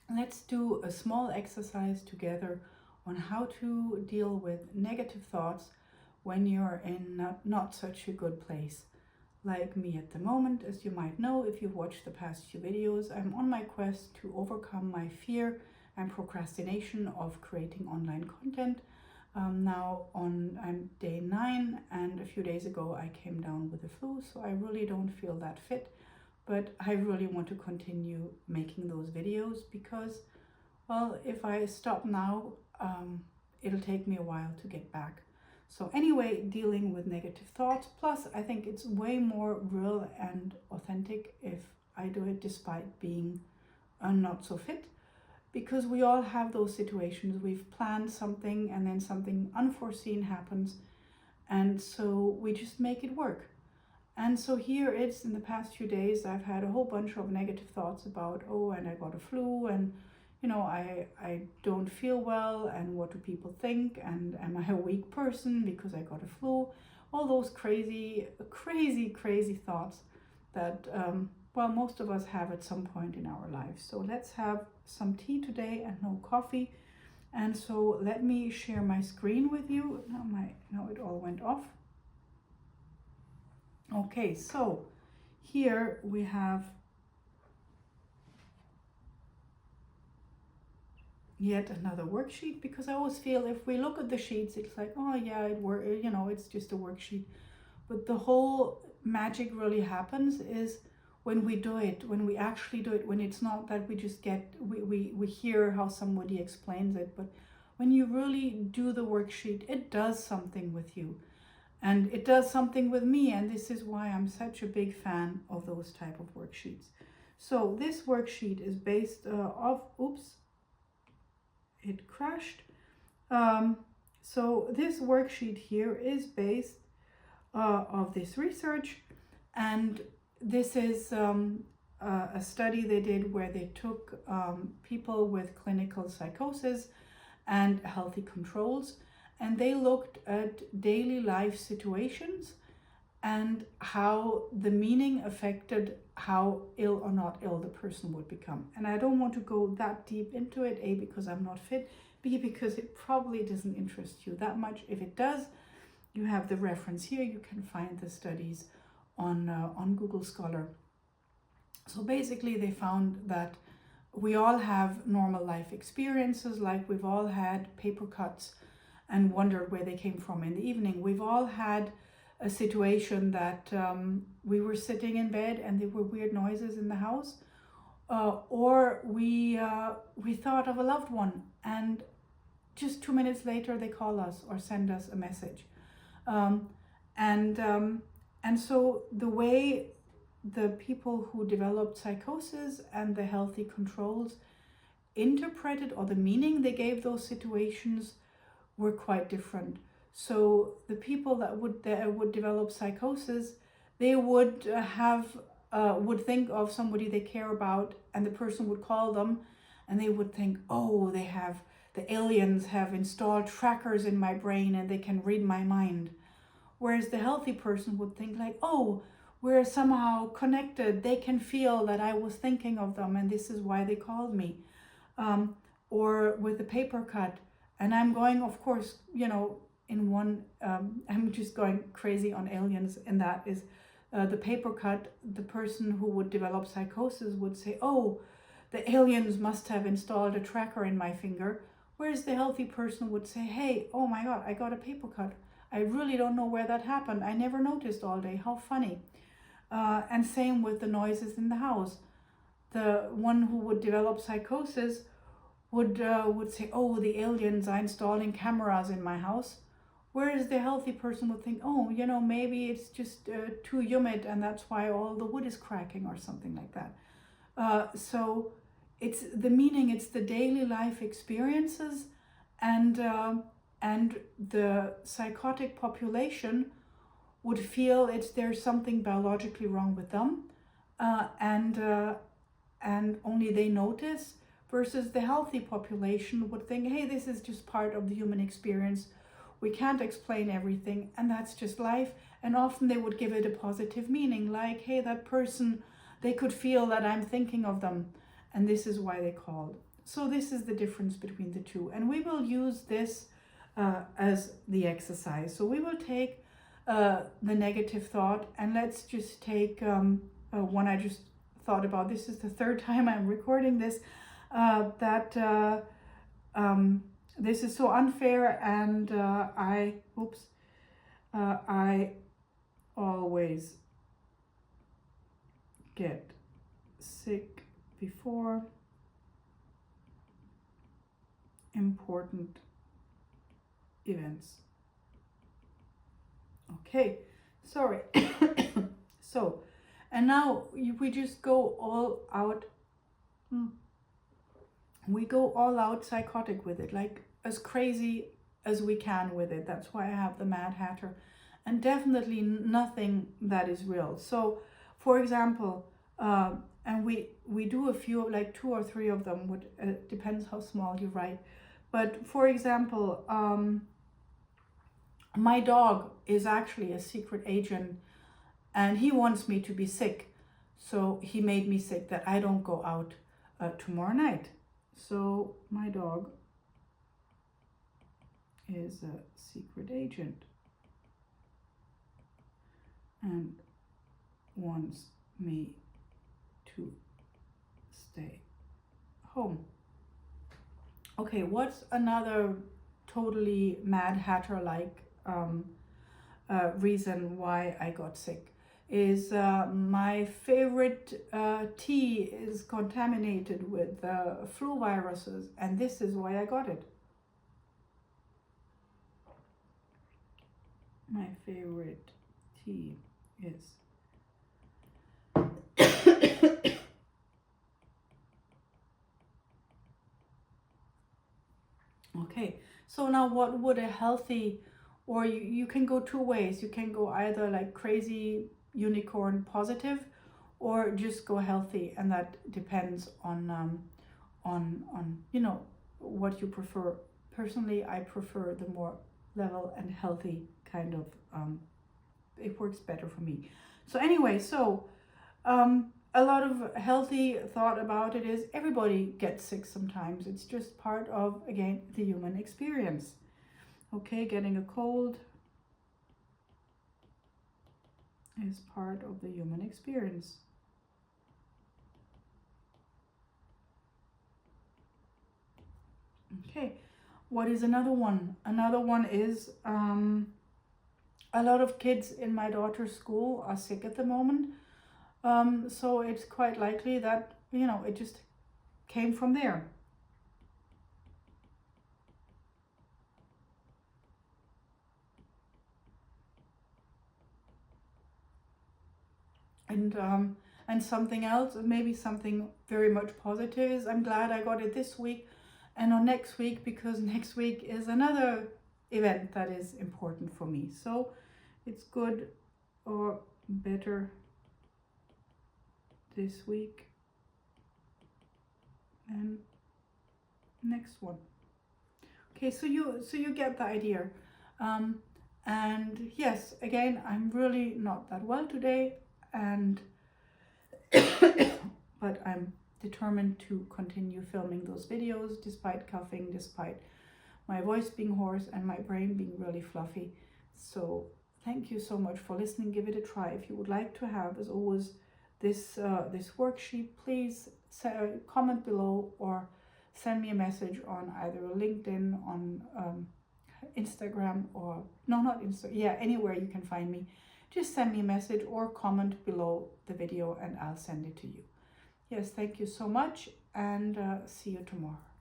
let's do a small exercise together on how to deal with negative thoughts when you're in not such a good place. Like me at the moment, as you might know if you've watched the past few videos, I'm on my quest to overcome my fear and procrastination of creating online content. Now I'm day 9, and a few days ago I came down with the flu, so I really don't feel that fit. But I really want to continue making those videos because, well, if I stop now, it'll take me a while to get back. So anyway, dealing with negative thoughts. Plus, I think it's way more real and authentic if I do it despite being not so fit, because we all have those situations. We've planned something and then something unforeseen happens, and so we just make it work. And so here it's in the past few days, I've had a whole bunch of negative thoughts about, oh, and I got a flu, and I don't feel well, and what do people think, and am I a weak person because I got a flu? All those crazy thoughts that, well, most of us have at some point in our lives. So let's have some tea today and no coffee. And so let me share my screen with you. Now it all went off. Okay, so here we have yet another worksheet, because I always feel if we look at the sheets, it's like, oh yeah, it's just a worksheet. But the whole magic really happens is when we do it, when we actually do it, when it's not that we just we hear how somebody explains it, but when you really do the worksheet, it does something with you. And it does something with me, and this is why I'm such a big fan of those type of worksheets. So this worksheet is based off, oops, it crashed. So this worksheet here is based of this research, and this is a study they did where they took people with clinical psychosis and healthy controls, and they looked at daily life situations and how the meaning affected how ill or not ill the person would become. And I don't want to go that deep into it, A, because I'm not fit, B, because it probably doesn't interest you that much. If it does, you have the reference here. You can find the studies on Google Scholar. So basically they found that we all have normal life experiences, like we've all had paper cuts and wondered where they came from in the evening. We've all had a situation that we were sitting in bed and there were weird noises in the house, or we thought of a loved one and just 2 minutes later they call us or send us a message. And so the way the people who developed psychosis and the healthy controls interpreted, or the meaning they gave those situations, were quite different. So the people that would develop psychosis, they would would think of somebody they care about, and the person would call them, and they would think, oh, the aliens have installed trackers in my brain and they can read my mind. Whereas the healthy person would think like, oh, we're somehow connected. They can feel that I was thinking of them and this is why they called me. Or with the paper cut, and I'm going, of course, in one, I'm just going crazy on aliens, and that is the paper cut. The person who would develop psychosis would say, oh, the aliens must have installed a tracker in my finger. Whereas the healthy person would say, hey, oh my God, I got a paper cut. I really don't know where that happened. I never noticed all day. How funny. And same with the noises in the house. The one who would develop psychosis would say, oh, the aliens are installing cameras in my house. Whereas the healthy person would think, oh, maybe it's just too humid and that's why all the wood is cracking or something like that. So it's the meaning, it's the daily life experiences, and the psychotic population would feel there's something biologically wrong with them, and only they notice, versus the healthy population would think, hey, this is just part of the human experience. We can't explain everything, and that's just life. And often they would give it a positive meaning, like, hey, that person, they could feel that I'm thinking of them, and this is why they called. So this is the difference between the two. And we will use this as the exercise. So we will take the negative thought, and let's just take one I just thought about. This is the third time I'm recording this, this is so unfair, and I always get sick before important events. Okay, sorry. So, and now we just go all out. We go all out psychotic with it, like as crazy as we can with it. That's why I have the Mad Hatter, and definitely nothing that is real. So, for example, and we do a few, like 2 or 3 of them. Would depends how small you write. But for example, my dog is actually a secret agent, and he wants me to be sick. So he made me sick that I don't go out tomorrow night. So my dog is a secret agent and wants me to stay home. Okay, what's another totally Mad Hatter-like reason why I got sick? Is my favorite tea is contaminated with flu viruses, and this is why I got it. My favorite tea is okay. So now what would a healthy, or you can go 2 ways. You can go either like crazy unicorn positive, or just go healthy, and that depends on you know what you prefer. Personally, I prefer the more level and healthy kind of it works better for me. So anyway, so a lot of healthy thought about it is everybody gets sick sometimes. It's just part of, again, the human experience. Okay, getting a cold is part of the human experience. Okay, what is another one? Another one is a lot of kids in my daughter's school are sick at the moment. So it's quite likely that, you know, it just came from there. And something else, maybe something very much positive, is I'm glad I got it this week and not next week, because next week is another event that is important for me. So it's good or better this week and next one. Okay, so you get the idea. And yes, again, I'm really not that well today, and but I'm determined to continue filming those videos despite coughing, despite my voice being hoarse and my brain being really fluffy. So thank you so much for listening. Give it a try. If you would like to have, as always, this worksheet, please comment below or send me a message on either LinkedIn, on Instagram, or no, not Insta, yeah, anywhere you can find me. Just send me a message or comment below the video and I'll send it to you. Yes, thank you so much, and see you tomorrow.